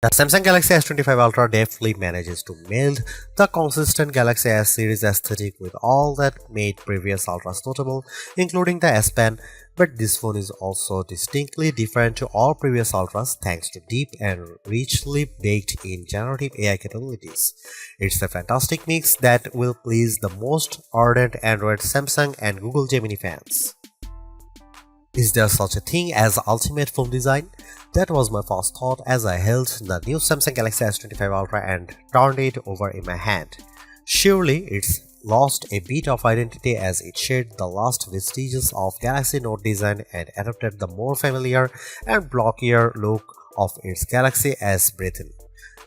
The Samsung Galaxy S25 Ultra deftly manages to meld the consistent Galaxy S series aesthetic with all that made previous Ultras notable, including the S Pen, but this phone is also distinctly different to all previous Ultras thanks to deep and richly baked-in generative AI capabilities. It's a fantastic mix that will please the most ardent Android, Samsung, and Google Gemini fans. Is there such a thing as ultimate phone design? That was my first thought as I held the new Samsung Galaxy S25 Ultra and turned it over in my hand. Surely it's lost a bit of identity as it shed the last vestiges of Galaxy Note design and adopted the more familiar and blockier look of its Galaxy S breathing.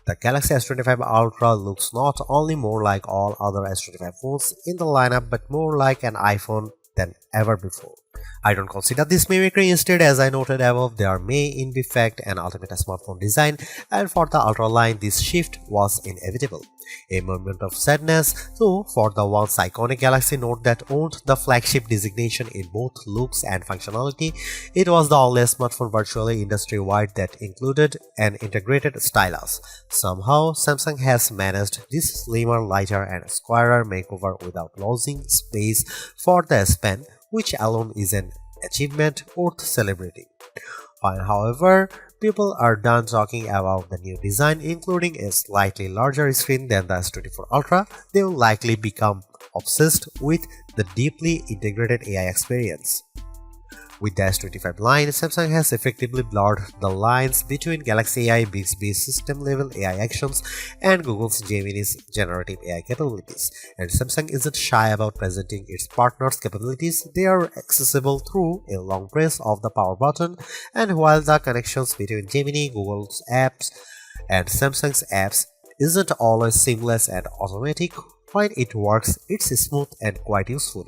The Galaxy S25 Ultra looks not only more like all other S25 phones in the lineup but more like an iPhone than ever before. I don't consider this mimicry. Instead, as I noted above, there may in fact an ultimate smartphone design, and for the Ultra line this shift was inevitable. A moment of sadness, though, for the once iconic Galaxy Note that owned the flagship designation in both looks and functionality. It was the only smartphone virtually industry-wide that included an integrated stylus. Somehow, Samsung has managed this slimmer, lighter and squarer makeover without losing space for the S Pen, which alone is an achievement worth celebrating. Fine, however, people are done talking about the new design, including a slightly larger screen than the S24 Ultra. They will likely become obsessed with the deeply integrated AI experience. With the S25 line, Samsung has effectively blurred the lines between Galaxy AI Bixby's system-level AI actions and Google's Gemini's generative AI capabilities, and Samsung isn't shy about presenting its partners' capabilities. They are accessible through a long press of the power button, and while the connections between Gemini, Google's apps, and Samsung's apps isn't always seamless and automatic, when it works, it's smooth and quite useful.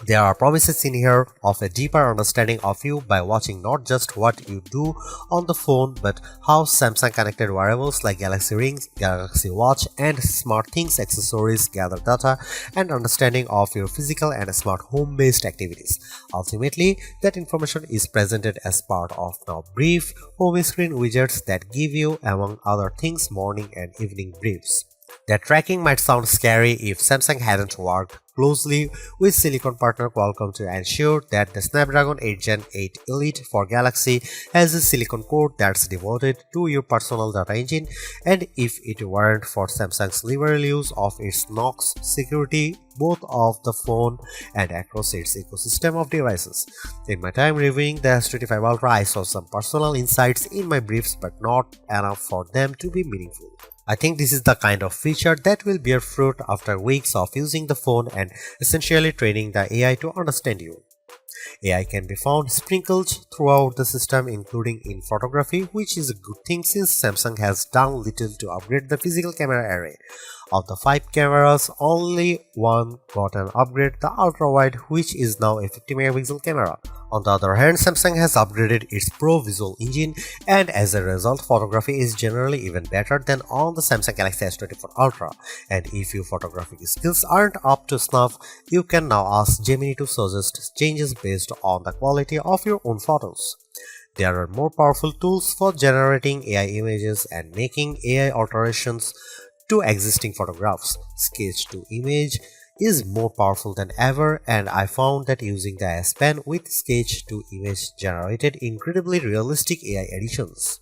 There are promises in here of a deeper understanding of you by watching not just what you do on the phone but how Samsung connected wearables like Galaxy Rings, Galaxy Watch and SmartThings accessories gather data and understanding of your physical and smart home-based activities. Ultimately, that information is presented as part of now brief home screen widgets that give you, among other things, morning and evening briefs. That tracking might sound scary if Samsung hadn't worked closely with silicon partner Qualcomm to ensure that the Snapdragon 8 Gen 8 Elite for Galaxy has a silicon core that's devoted to your personal data engine, and if it weren't for Samsung's liberal use of its Knox security both of the phone and across its ecosystem of devices. In my time reviewing the S25 Ultra, I saw some personal insights in my briefs but not enough for them to be meaningful. I think this is the kind of feature that will bear fruit after weeks of using the phone and essentially training the AI to understand you. AI can be found sprinkled throughout the system, including in photography, which is a good thing since Samsung has done little to upgrade the physical camera array. Of the 5 cameras, only one got an upgrade, the ultra-wide, which is now a 50 megapixel camera. On the other hand, Samsung has upgraded its Pro Visual engine, and as a result, photography is generally even better than on the Samsung Galaxy S24 Ultra. And if your photographic skills aren't up to snuff, you can now ask Gemini to suggest changes based on the quality of your own photos. There are more powerful tools for generating AI images and making AI alterations to existing photographs. Sketch to image is more powerful than ever, and I found that using the S Pen with sketch to image generated incredibly realistic AI editions.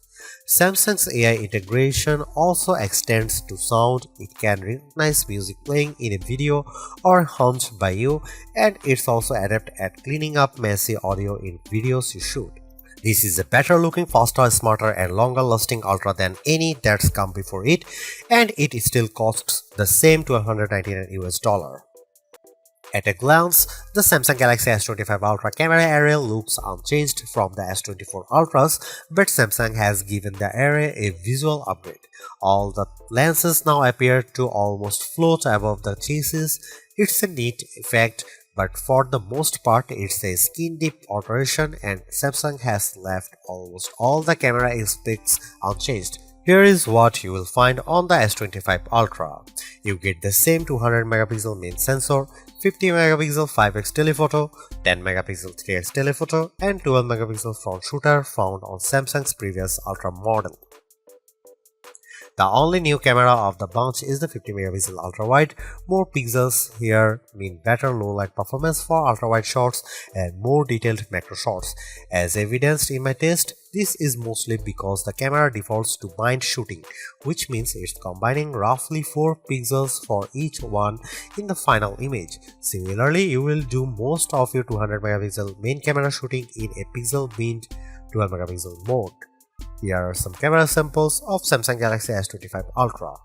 Samsung's AI integration also extends to sound. It can recognize music playing in a video or hummed by you, and it's also adept at cleaning up messy audio in videos you shoot. This is a better looking, faster, smarter and longer lasting Ultra than any that's come before it, and it still costs the same $199 US. At a glance, the Samsung Galaxy S25 Ultra camera array looks unchanged from the S24 Ultras, but Samsung has given the array a visual upgrade. All the lenses now appear to almost float above the chassis. It's a neat effect, but for the most part it's a skin-deep alteration, and Samsung has left almost all the camera aspects unchanged. Here is what you will find on the S25 Ultra. You get the same 200 megapixel main sensor, 50 megapixel 5x telephoto, 10 megapixel 3x telephoto, and 12 megapixel front shooter found on Samsung's previous Ultra model. The only new camera of the bunch is the 50 megapixel ultra wide. More pixels here mean better low light performance for ultra wide shots and more detailed macro shots. As evidenced in my test, this is mostly because the camera defaults to bind shooting, which means it's combining roughly 4 pixels for each one in the final image. Similarly, you will do most of your 200 megapixel main camera shooting in a pixel binned 12 megapixel mode. Here are some camera samples of Samsung Galaxy S25 Ultra.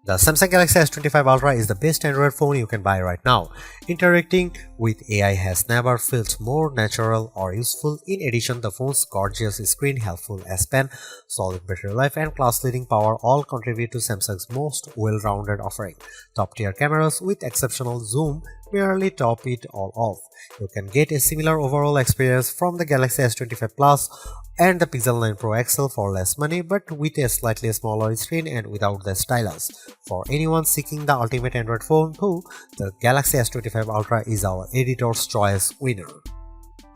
The Samsung Galaxy S25 Ultra is the best Android phone you can buy right now. Interacting with AI has never felt more natural or useful. In addition, the phone's gorgeous screen, helpful S Pen, solid battery life, and class-leading power all contribute to Samsung's most well-rounded offering. Top-tier cameras with exceptional zoom merely top it all off. You can get a similar overall experience from the Galaxy S25 Plus and the Pixel 9 Pro XL for less money, but with a slightly smaller screen and without the stylus. For anyone seeking the ultimate Android phone too, the Galaxy S25 Ultra is our editor's choice winner.